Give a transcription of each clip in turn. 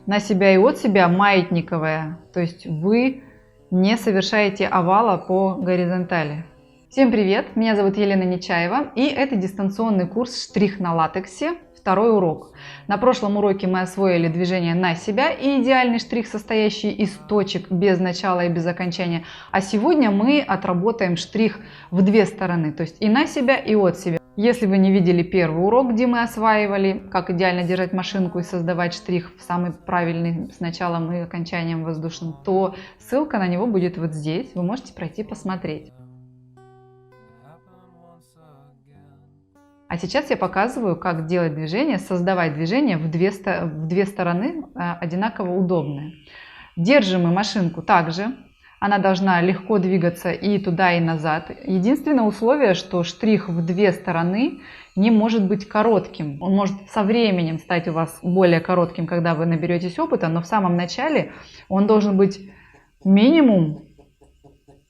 на себя и от себя маятниковая, то есть вы не совершаете овала по горизонтали. Всем привет, меня зовут Елена Нечаева, и это дистанционный курс «Штрих на латексе», второй урок. На прошлом уроке мы освоили движение на себя и идеальный штрих, состоящий из точек без начала и без окончания. А сегодня мы отработаем штрих в две стороны, то есть и на себя, и от себя. Если вы не видели первый урок, где мы осваивали, как идеально держать машинку и создавать штрих в самый правильный с началом и окончанием воздушным, то ссылка на него будет вот здесь. Вы можете пройти посмотреть. А сейчас я показываю, как делать движение, создавать движение в две стороны одинаково удобные. Держим мы машинку также. Она должна легко двигаться и туда, и назад. Единственное условие, что штрих в две стороны не может быть коротким. Он может со временем стать у вас более коротким, когда вы наберетесь опыта, но в самом начале он должен быть минимум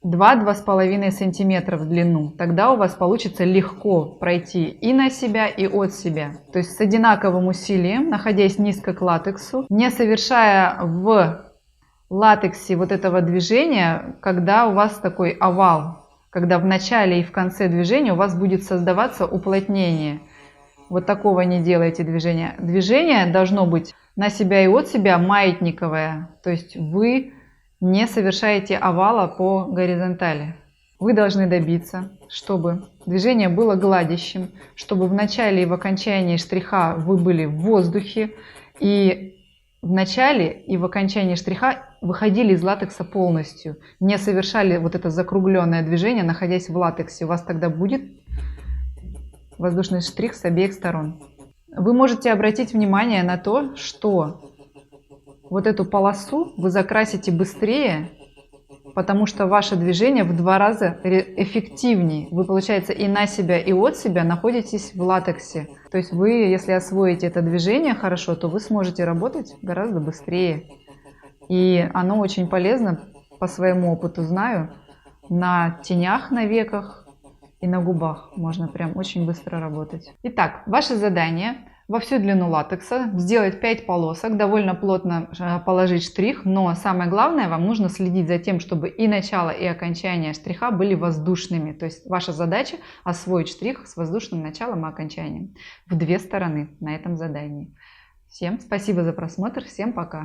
2-2,5 сантиметра в длину. Тогда у вас получится легко пройти и на себя, и от себя. То есть с одинаковым усилием, находясь низко к латексу, не совершая в латексе вот этого движения, когда у вас такой овал, когда в начале и в конце движения у вас будет создаваться уплотнение. Вот такого не делайте движения. Движение должно быть на себя и от себя маятниковое, то есть вы не совершаете овала по горизонтали. Вы должны добиться, чтобы движение было гладящим, чтобы в начале и в окончании штриха вы были в воздухе, и в начале и в окончании штриха выходили из латекса полностью, не совершали вот это закругленное движение, находясь в латексе. У вас тогда будет воздушный штрих с обеих сторон. Вы можете обратить внимание на то, что вот эту полосу вы закрасите быстрее, потому что ваше движение в 2 раза эффективнее. Вы, получается, и на себя, и от себя находитесь в латексе. То есть вы, если освоите это движение хорошо, то вы сможете работать гораздо быстрее. И оно очень полезно, по своему опыту знаю, на тенях, на веках и на губах. Можно прям очень быстро работать. Итак, ваше задание во всю длину латекса сделать 5 полосок, довольно плотно положить штрих, но самое главное, вам нужно следить за тем, чтобы и начало, и окончание штриха были воздушными. То есть ваша задача освоить штрих с воздушным началом и окончанием в 2 стороны на этом задании. Всем спасибо за просмотр, всем пока!